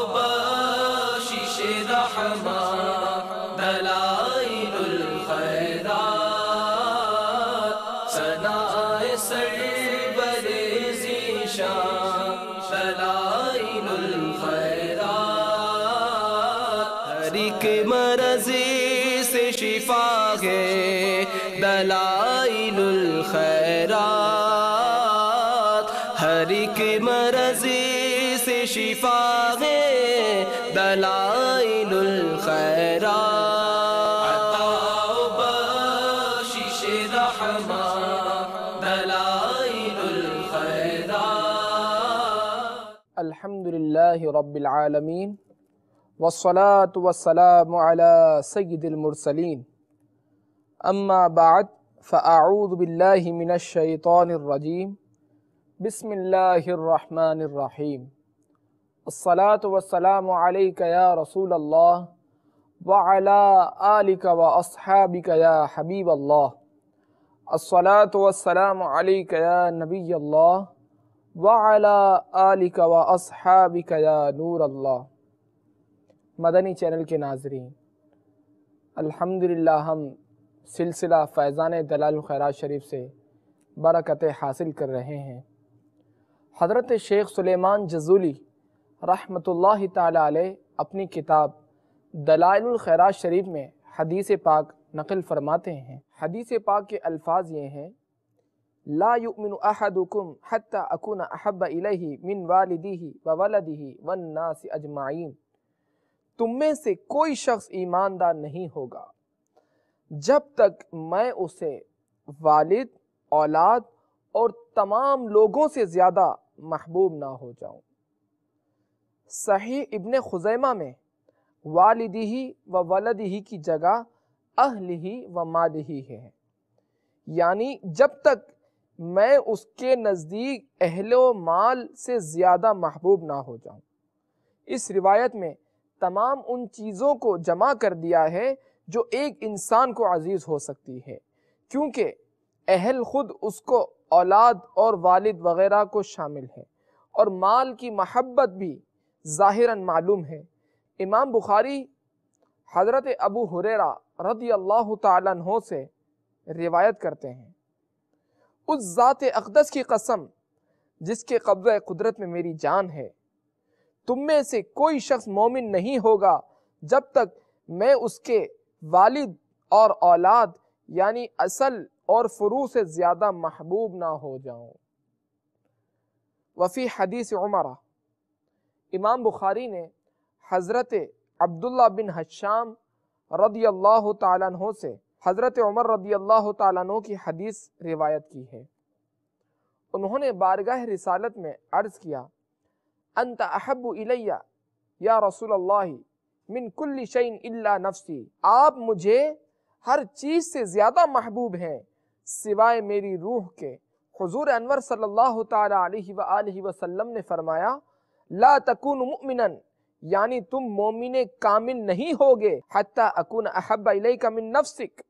بخشش رحمت دلائل الخیرات ثنائے سرور ذیشان دلائل الخیرات ہر ایک مرض سے شفا ہے دلائل الخیرات ہر ایک مرض سے شفا ہے دلائل الخیرات عطا و بخشش رحمت دلائل الخیرات الحمدللہ رب العالمین والصلاة والسلام على سید المرسلین اما بعد فاعوذ باللہ من الشیطان الرجیم بسم اللہ الرحمن الرحیم الصلاة والسلام علیک یا رسول اللہ وعلا آلک واصحابک یا حبیب اللہ الصلاة والسلام علیک یا نبی اللہ وعلا آلک واصحابک یا نور اللہ۔ مدنی چینل کے ناظرین، الحمدللہ ہم سلسلہ فیضان دلائل الخیرات شریف سے برکتیں حاصل کر رہے ہیں۔ حضرت شیخ سلیمان جزولی رحمۃ اللہ تعالی علیہ اپنی کتاب دلائل الخیرات شریف میں حدیث پاک نقل فرماتے ہیں۔ حدیث پاک کے الفاظ یہ ہیں: لا یؤمن احدکم حتی اکون احب الیہ من والدیہ وولدہ والناس اجمعین۔ تم میں سے کوئی شخص ایماندار نہیں ہوگا جب تک میں اسے والد، اولاد اور تمام لوگوں سے زیادہ محبوب نہ ہو جاؤں۔ صحیح ابن خزیمہ میں والدہ و ولدہ کی جگہ اہلہ و مالہ ہے، یعنی جب تک میں اس کے نزدیک اہل و مال سے زیادہ محبوب نہ ہو جاؤں۔ اس روایت میں تمام ان چیزوں کو جمع کر دیا ہے جو ایک انسان کو عزیز ہو سکتی ہے، کیونکہ اہل خود اس کو اولاد اور والد وغیرہ کو شامل ہے، اور مال کی محبت بھی ظاہراً معلوم ہے۔ امام بخاری حضرت ابو ہریرہ رضی اللہ تعالیٰ عنہ سے روایت کرتے ہیں: اس ذات اقدس کی قسم جس کے قبضہ قدرت میں میری جان ہے، تم میں سے کوئی شخص مومن نہیں ہوگا جب تک میں اس کے والد اور اولاد یعنی اصل اور فروع سے زیادہ محبوب نہ ہو جاؤں۔ وفی حدیث عمرہ، امام بخاری نے حضرت عبداللہ بن حشام رضی اللہ تعالیٰ عنہ سے حضرت عمر رضی اللہ تعالیٰ عنہ کی حدیث روایت کی ہے۔ انہوں نے بارگاہ رسالت میں عرض کیا: انت احب الی یا رسول اللہ من کل شیء الا نفسی۔ آپ مجھے ہر چیز سے زیادہ محبوب ہیں سوائے میری روح کے۔ حضور انور صلی اللہ تعالی علیہ وآلہ وسلم نے فرمایا: لا تکون مؤمنا، یعنی تم مومن کامل نہیں ہوگے حتی اکون احب الیک من نفسک،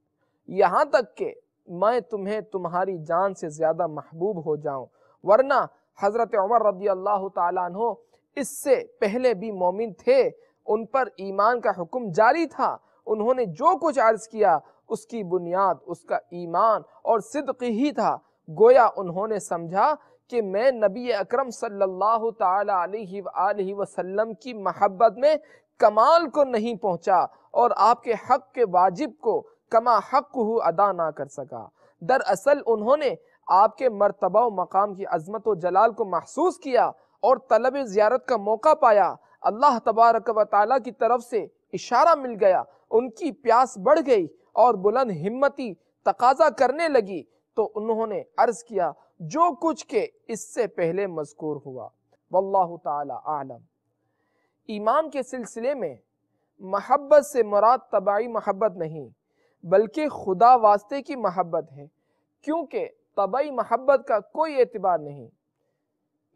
یہاں تک کہ میں تمہیں تمہاری جان سے زیادہ محبوب ہو جاؤں۔ ورنہ حضرت عمر رضی اللہ تعالیٰ عنہ اس سے پہلے بھی مومن تھے، ان پر ایمان کا حکم جاری تھا۔ انہوں نے جو کچھ عرض کیا اس کی بنیاد اس کا ایمان اور صدق ہی تھا۔ گویا انہوں نے سمجھا کہ میں نبی اکرم صلی اللہ تعالی علیہ وآلہ وسلم کی محبت میں کمال کو نہیں پہنچا اور آپ کے حق کے واجب کو کما حق ادا نہ کر سکا۔ دراصل انہوں نے آپ کے مرتبہ و مقام کی عظمت و جلال کو محسوس کیا اور طلب زیارت کا موقع پایا۔ اللہ تبارک و تعالیٰ کی طرف سے اشارہ مل گیا، ان کی پیاس بڑھ گئی اور بلند ہمتی تقاضا کرنے لگی، تو انہوں نے عرض کیا جو کچھ کہ اس سے پہلے مذکور ہوا۔ واللہ تعالی اعلم۔ ایمان کے سلسلے میں محبت سے مراد طبعی محبت نہیں بلکہ خدا واسطے کی محبت ہے، کیونکہ طبعی محبت کا کوئی اعتبار نہیں۔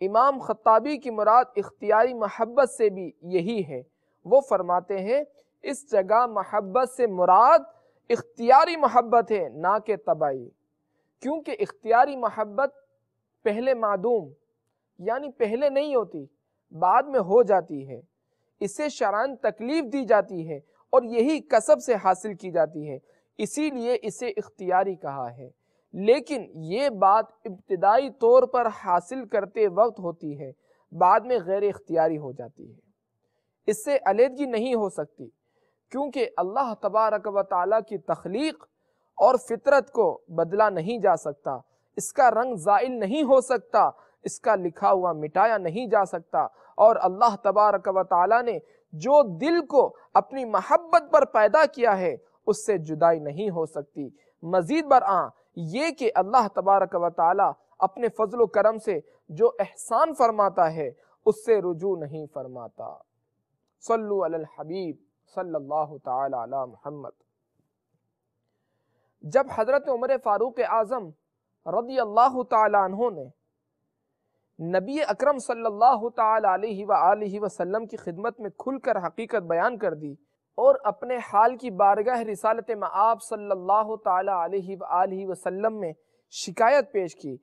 امام خطابی کی مراد اختیاری محبت سے بھی یہی ہے۔ وہ فرماتے ہیں اس جگہ محبت سے مراد اختیاری محبت ہے نہ کہ طبعی، کیونکہ اختیاری محبت پہلے معدوم یعنی پہلے نہیں ہوتی، بعد میں ہو جاتی ہے، اسے شرعاً تکلیف دی جاتی ہے اور یہی کسب سے حاصل کی جاتی ہے، اسی لیے اسے اختیاری کہا ہے۔ لیکن یہ بات ابتدائی طور پر حاصل کرتے وقت ہوتی ہے، بعد میں غیر اختیاری ہو جاتی ہے، اس سے علیحدگی نہیں ہو سکتی، کیونکہ اللہ تبارک و تعالیٰ کی تخلیق اور فطرت کو بدلا نہیں جا سکتا، اس کا رنگ زائل نہیں ہو سکتا، اس کا لکھا ہوا مٹایا نہیں جا سکتا، اور اللہ تبارک و تعالیٰ نے جو دل کو اپنی محبت پر پیدا کیا ہے اس سے جدائی نہیں ہو سکتی۔ مزید برآں یہ کہ اللہ تبارک و تعالیٰ اپنے فضل و کرم سے جو احسان فرماتا ہے اس سے رجوع نہیں فرماتا۔ صلو علی الحبیب صلی اللہ تعالی علی محمد۔ جب حضرت عمر فاروق اعظم رضی اللہ تعالی عنہ نے نبی اکرم صلی اللہ تعالی علیہ وآلہ وسلم کی خدمت میں کھل کر حقیقت بیان کر دی اور اپنے حال کی بارگاہ رسالت مآب صلی اللہ تعالی علیہ وآلہ وسلم میں شکایت پیش کی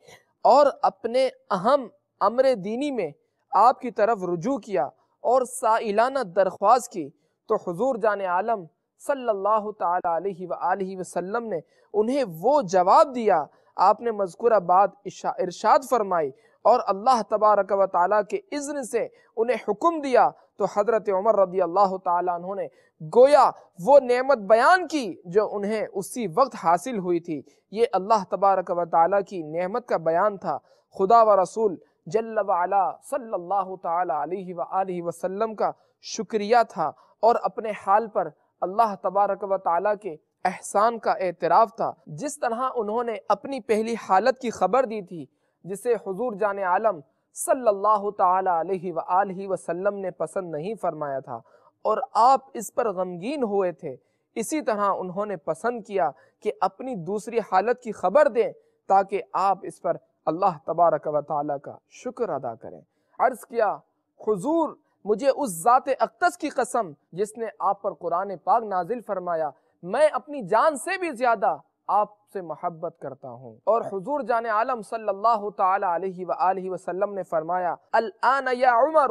اور اپنے اہم امر دینی میں آپ کی طرف رجوع کیا اور سائلانہ درخواست کی، تو حضور جان عالم صلی اللہ تعالی علیہ وآلہ وسلم نے انہیں وہ جواب دیا۔ آپ نے مذکورہ بات ارشاد فرمائی اور اللہ تبارک و تعالیٰ کے اذن سے انہیں حکم دیا، تو حضرت عمر رضی اللہ تعالیٰ عنہ نے گویا وہ نعمت بیان کی جو انہیں اسی وقت حاصل ہوئی تھی۔ یہ اللہ تبارک و تعالیٰ کی نعمت کا بیان تھا، خدا و رسول جل وعلا صلی اللہ تعالی علیہ وآلہ وسلم کا شکریہ تھا، اور اپنے حال پر اللہ تبارک و تعالیٰ کے احسان کا اعتراف تھا۔ جس طرح انہوں نے اپنی پہلی حالت کی خبر دی تھی جسے حضور جان عالم صلی اللہ تعالی علیہ وآلہ وسلم نے پسند نہیں فرمایا تھا اور آپ اس پر غمگین ہوئے تھے، اسی طرح انہوں نے پسند کیا کہ اپنی دوسری حالت کی خبر دیں تاکہ آپ اس پر اللہ تبارک و تعالیٰ کا شکر ادا کریں۔ عرض کیا، حضور مجھے اس ذات اقدس کی قسم جس نے آپ پر قرآن پاک نازل فرمایا، میں اپنی جان سے بھی زیادہ آپ سے محبت کرتا ہوں۔ اور حضور جان عالم صلی اللہ تعالی علیہ وآلہ وسلم نے فرمایا، الآن یا عمر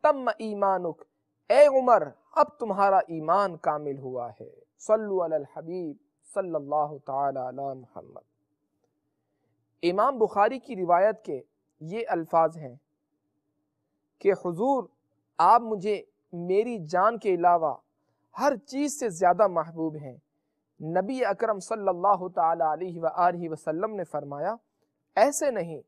تم ایمانک، اے عمر اب تمہارا ایمان کامل ہوا ہے۔ صلو علی الحبیب صلی اللہ تعالی علی محمد۔ امام بخاری کی روایت کے یہ الفاظ ہیں کہ حضور آپ مجھے میری جان کے علاوہ ہر چیز سے زیادہ محبوب ہیں۔ نبی اکرم صلی اللہ تعالی علیہ وآلہ وسلم نے فرمایا، ایسے نہیں،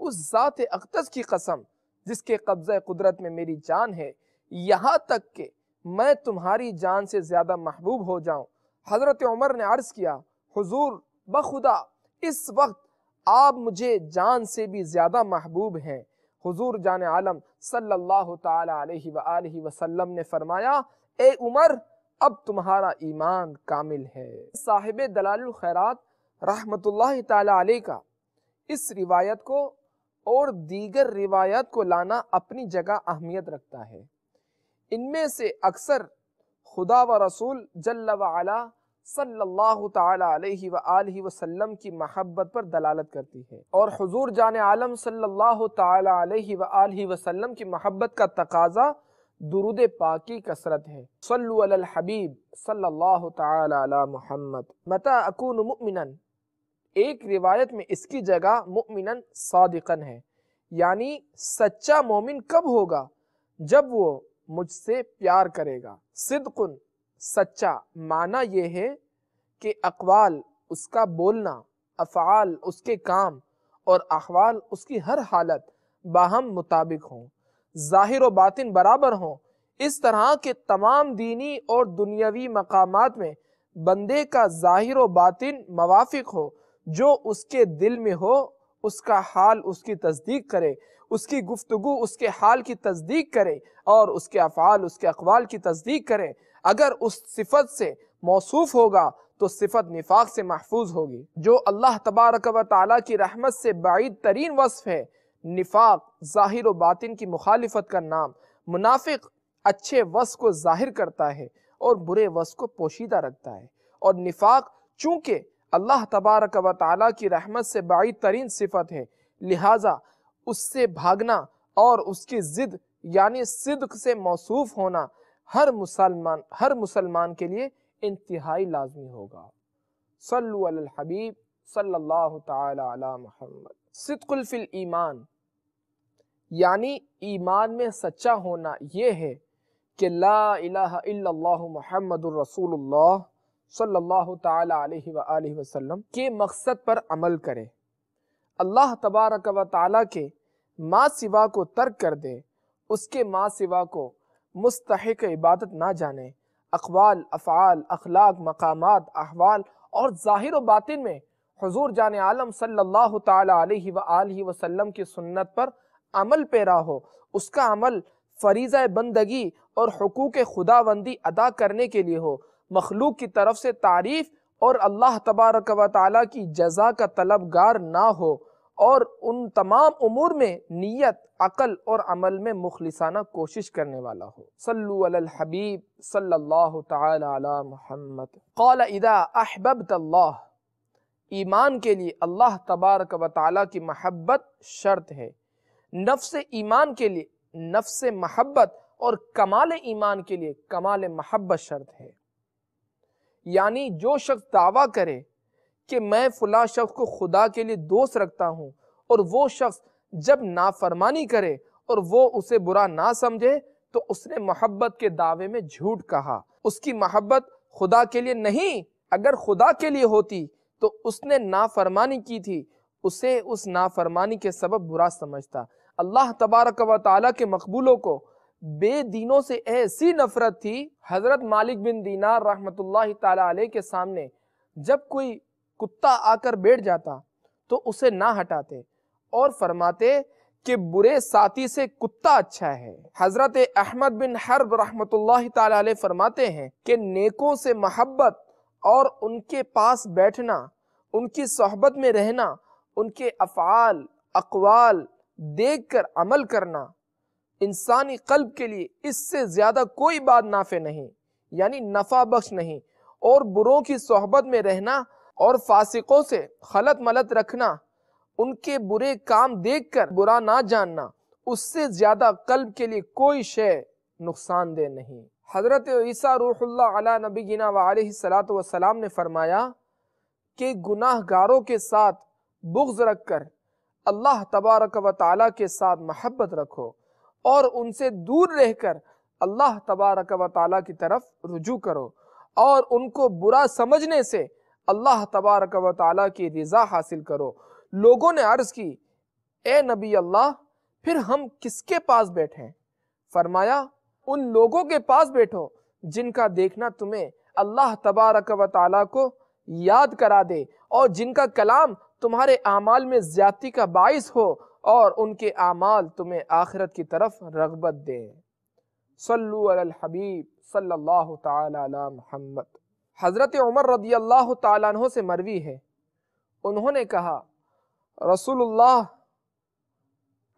اس ذات اقدس کی قسم جس کے قبضہ قدرت میں میری جان ہے، یہاں تک کہ میں تمہاری جان سے زیادہ محبوب ہو جاؤں۔ حضرت عمر نے عرض کیا، حضور بخدا اس وقت آپ مجھے جان سے بھی زیادہ محبوب ہیں۔ حضور جان عالم صلی اللہ تعالی علیہ وآلہ وسلم نے فرمایا، اے عمر اب تمہارا ایمان کامل ہے۔ صاحب دلائل الخیرات رحمت اللہ تعالی علیہ کا اس روایت کو اور دیگر روایت کو لانا اپنی جگہ اہمیت رکھتا ہے۔ ان میں سے اکثر خدا و رسول جل وعلا صلی اللہ تعالی علیہ وآلہ وسلم کی محبت پر دلالت کرتی ہے، اور حضور جان عالم صلی اللہ تعالی علیہ وآلہ وسلم کی محبت کا تقاضا درود پاک کی کثرت ہے۔ صلو علی الحبیب صلی اللہ تعالی علی محمد۔ متی اکون مؤمنا، ایک روایت میں اس کی جگہ مؤمنا صادقا ہے، یعنی سچا مومن کب ہوگا؟ جب وہ مجھ سے پیار کرے گا۔ صدق سچا معنی یہ ہے کہ اقوال اس کا بولنا، افعال اس کے کام اور احوال اس کی ہر حالت باہم مطابق ہوں، ظاہر و باطن برابر ہوں، اس طرح کے تمام دینی اور دنیاوی مقامات میں بندے کا ظاہر و باطن موافق ہو، جو اس کے دل میں ہو اس کا حال اس کی تصدیق کرے، اس کی گفتگو اس کے حال کی تصدیق کرے اور اس کے افعال اس کے اقوال کی تصدیق کرے۔ اگر اس صفت سے موصوف ہوگا تو صفت نفاق سے محفوظ ہوگی، جو اللہ تبارک و تعالیٰ کی رحمت سے بعید ترین وصف ہے۔ نفاق ظاہر و باطن کی مخالفت کا نام۔ منافق اچھے وصف کو ظاہر کرتا ہے اور برے وصف کو پوشیدہ رکھتا ہے، اور نفاق چونکہ اللہ تبارک و تعالیٰ کی رحمت سے بعید ترین صفت ہے، لہٰذا اس سے بھاگنا اور اس کی ضد یعنی صدق سے موصوف ہونا ہر مسلمان کے لیے انتہائی لازمی ہوگا۔ صلو علی الحبیب صلی اللہ تعالی علی محمد۔ صدق فی الایمان یعنی ایمان میں سچا ہونا یہ ہے کہ لا الہ الا اللہ محمد الرسول اللہ صلی اللہ تعالی علیہ وآلہ وسلم کے مقصد پر عمل کرے، اللہ تبارک و تعالی کے ما سوا کو ترک کر دے، اس کے ما سوا کو مستحق عبادت نہ جانے، اقوال، افعال، اخلاق، مقامات، احوال اور ظاہر و باطن میں حضور جان عالم صلی اللہ تعالی علیہ وآلہ وسلم کی سنت پر عمل پیرا ہو، اس کا عمل فریضہ بندگی اور حقوق خداوندی ادا کرنے کے لیے ہو، مخلوق کی طرف سے تعریف اور اللہ تبارک و تعالی کی جزا کا طلبگار نہ ہو، اور ان تمام امور میں نیت، عقل اور عمل میں مخلصانہ کوشش کرنے والا ہو۔ صلو علی الحبیب صلی اللہ تعالی علی محمد۔ قال اذا احببت اللہ، ایمان کے لیے اللہ تبارک و تعالی کی محبت شرط ہے، نفس ایمان کے لیے نفس محبت اور کمال ایمان کے لیے کمال محبت شرط ہے۔ یعنی جو شخص دعویٰ کرے کہ میں فلاں شخص کو خدا کے لیے دوست رکھتا ہوں، اور وہ شخص جب نافرمانی کرے اور وہ اسے برا نہ سمجھے تو اس نے محبت کے دعوے میں جھوٹ کہا، اس کی محبت خدا کے لیے نہیں، اگر خدا کے لیے ہوتی تو اس نے نافرمانی کی تھی، اسے اس نافرمانی کے سبب برا سمجھتا۔ اللہ تبارک و تعالیٰ کے مقبولوں کو بے دینوں سے ایسی نفرت تھی، حضرت مالک بن دینار رحمت اللہ تعالی علیہ کے سامنے جب کوئی کتا آ کر بیٹھ جاتا تو اسے نہ ہٹاتے اور فرماتے کہ برے ساتھی سے کتا اچھا ہے۔ حضرت احمد بن حرب رحمت اللہ تعالی علیہ فرماتے ہیں کہ نیکوں سے محبت اور ان کے پاس بیٹھنا، ان کی صحبت میں رہنا، ان کے افعال، اقوال دیکھ کر عمل کرنا انسانی قلب کے لیے اس سے زیادہ کوئی بات نافع نہیں، یعنی نفع بخش نہیں، اور بروں کی صحبت میں رہنا اور فاسقوں سے خلط ملط رکھنا، ان کے برے کام دیکھ کر برا نہ جاننا، اس سے زیادہ قلب کے لیے کوئی شے نقصان دہ نہیں۔ حضرت عیسیٰ روح اللہ علی نبینا وعلیہ السلام نے فرمایا کہ گناہ گاروں کے ساتھ بغض رکھ کر اللہ تبارک و تعالیٰ کے ساتھ محبت رکھو، اور ان سے دور رہ کر اللہ تبارک و تعالیٰ کی طرف رجوع کرو، اور ان کو برا سمجھنے سے اللہ تبارک و تعالیٰ کی رضا حاصل کرو۔ لوگوں نے عرض کی، اے نبی اللہ، پھر ہم کس کے پاس بیٹھیں؟ فرمایا، ان لوگوں کے پاس بیٹھو جن کا دیکھنا تمہیں اللہ تبارک و تعالیٰ کو یاد کرا دے، اور جن کا کلام تمہارے اعمال میں زیادتی کا باعث ہو، اور ان کے اعمال تمہیں آخرت کی طرف رغبت دیں۔ صلو علی الحبیب صلی اللہ تعالی علی محمد۔ حضرت عمر رضی اللہ تعالیٰ عنہ سے مروی ہے، انہوں نے کہا، رسول اللہ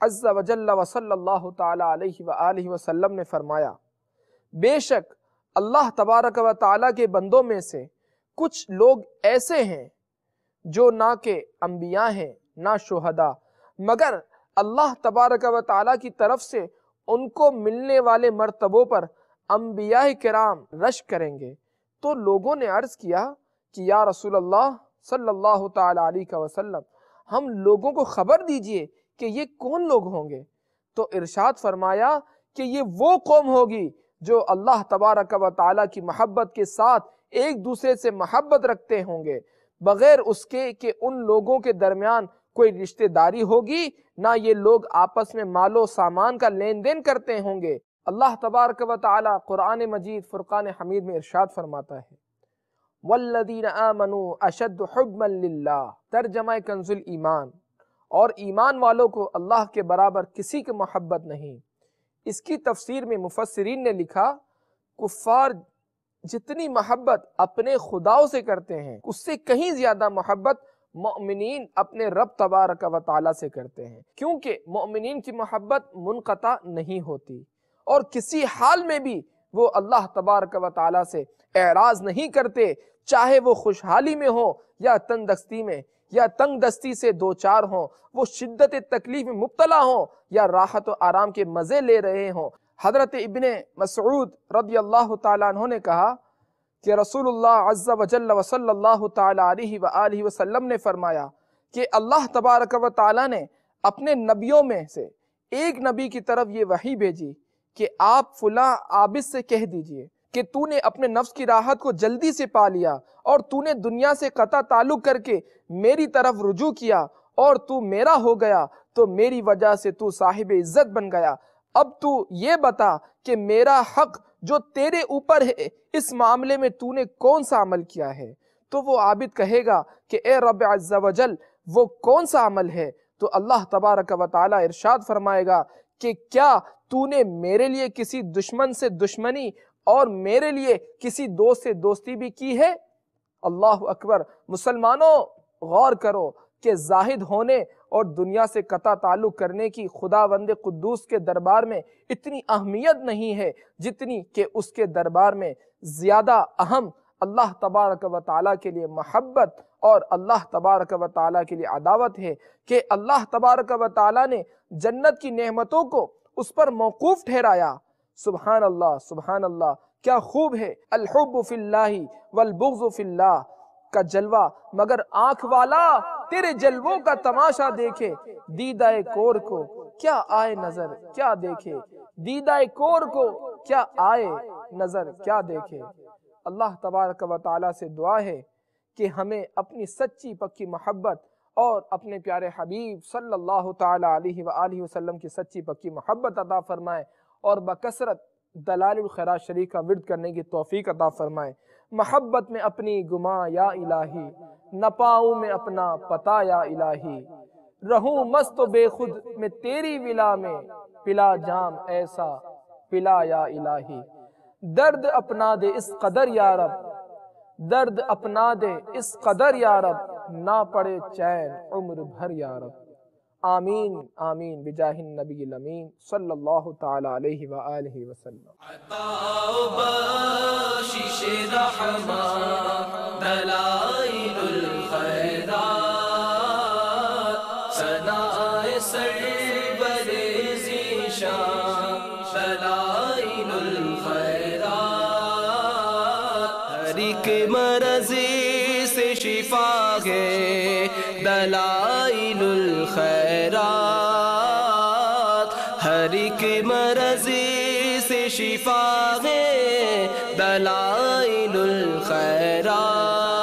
عز و جل و صلی اللہ تعالی علیہ وآلہ وسلم نے فرمایا، بے شک اللہ تبارک و تعالیٰ کے بندوں میں سے کچھ لوگ ایسے ہیں جو نہ کہ انبیاء ہیں نہ شہداء، مگر اللہ تبارک و تعالیٰ کی طرف سے ان کو ملنے والے مرتبوں پر انبیاء کرام رشک کریں گے۔ تو لوگوں نے عرض کیا کہ یا رسول اللہ صلی اللہ تعالی علیہ وسلم، ہم لوگوں کو خبر دیجئے کہ یہ کون لوگ ہوں گے؟ تو ارشاد فرمایا کہ یہ وہ قوم ہوگی جو اللہ تبارک و تعالیٰ کی محبت کے ساتھ ایک دوسرے سے محبت رکھتے ہوں گے، بغیر اس کے کہ ان لوگوں کے درمیان کوئی رشتہ داری ہوگی، نہ یہ لوگ آپس میں مال و سامان کا لین دین کرتے ہوں گے۔ اللہ تبارک و تعالی قرآن مجید فرقان حمید میں ارشاد فرماتا ہے، والذین آمنوا اشد حبا للہ، ترجمہ کنز الایمان، اور ایمان والوں کو اللہ کے برابر کسی کی محبت نہیں۔ اس کی تفسیر میں مفسرین نے لکھا، کفار جتنی محبت اپنے خداؤں سے کرتے ہیں، اس سے کہیں زیادہ محبت مؤمنین اپنے رب تبارک و تعالیٰ سے کرتے ہیں، کیونکہ مؤمنین کی محبت منقطع نہیں ہوتی، اور کسی حال میں بھی وہ اللہ تبارک و تعالیٰ سے اعراض نہیں کرتے، چاہے وہ خوشحالی میں ہو یا تندرستی میں۔ یا تنگ دستی سے دوچار ہوں، وہ شدت تکلیف میں مبتلا ہوں یا راحت و آرام کے مزے لے رہے ہوں۔ حضرت ابن مسعود رضی اللہ تعالیٰ عنہ نے کہا کہ رسول اللہ عز و جل و صلی اللہ تعالیٰ علیہ وآلہ وسلم نے فرمایا کہ اللہ تبارک و تعالیٰ نے اپنے نبیوں میں سے ایک نبی کی طرف یہ وحی بھیجی کہ آپ فلاں عابد سے کہہ دیجئے کہ تو نے اپنے نفس کی راحت کو جلدی سے پا لیا اور تو نے دنیا سے قطع تعلق کر کے میری طرف رجوع کیا اور تو میرا ہو گیا تو میری وجہ سے تو صاحب عزت بن گیا۔ اب تو یہ بتا کہ میرا حق جو تیرے اوپر ہے اس معاملے میں تو نے کون سا عمل کیا ہے؟ تو وہ عابد کہے گا کہ اے رب عز و جل وہ کون سا عمل ہے؟ تو اللہ تبارک و تعالی ارشاد فرمائے گا کہ کیا تو نے میرے لیے کسی دشمن سے دشمنی اور میرے لیے کسی دوست سے دوستی بھی کی ہے؟ اللہ اکبر۔ مسلمانوں غور کرو کہ زاہد ہونے اور دنیا سے قطع تعلق کرنے کی خداوند قدوس کے دربار میں اتنی اہمیت نہیں ہے جتنی کہ اس کے دربار میں زیادہ اہم اللہ تبارک و تعالیٰ کے لیے محبت اور اللہ تبارک و تعالیٰ کے لیے عداوت ہے کہ اللہ تبارک و تعالیٰ نے جنت کی نعمتوں کو اس پر موقوف ٹھہرایا۔ سبحان اللہ، سبحان اللہ، کیا خوب ہے الحب فی اللہ والبغض فی اللہ کا جلوہ، مگر آنکھ والا تیرے جلووں کا تماشا دیکھے دیدہ کور کو کیا آئے نظر کیا دیکھے، دیدہ کور کو کیا آئے نظر کیا دیکھے۔ اللہ تبارک و تعالیٰ سے دعا ہے کہ ہمیں اپنی سچی پکی محبت اور اپنے پیارے حبیب صلی اللہ تعالیٰ علیہ وآلہ وسلم کی سچی پکی محبت عطا فرمائے اور بکثرت دلائل الخیرات شریف کا ورد کرنے کی توفیق عطا فرمائے۔ محبت میں اپنی گماں یا الہی، نہ پاؤں میں اپنا پتا یا الہی، رہوں مست و بے خود میں تیری ولا میں، پلا جام ایسا پلا یا الہی۔ درد اپنا دے اس قدر یا رب، درد اپنا دے اس قدر یا رب، نہ پڑے چین عمر بھر یا رب۔ آمین آمین بجاہ النبی الامین صلی اللہ تعالی علیہ وآلہ وسلم۔ عطا و بخشش رحمت دلائل الخیرات، ثناء سرور ذیشان دلائل الخیرات، ہر ایک مرض سے شفا ہے دلائل الخیرات، ہر ایک مرض سے شفا ہے دلائل الخیرات۔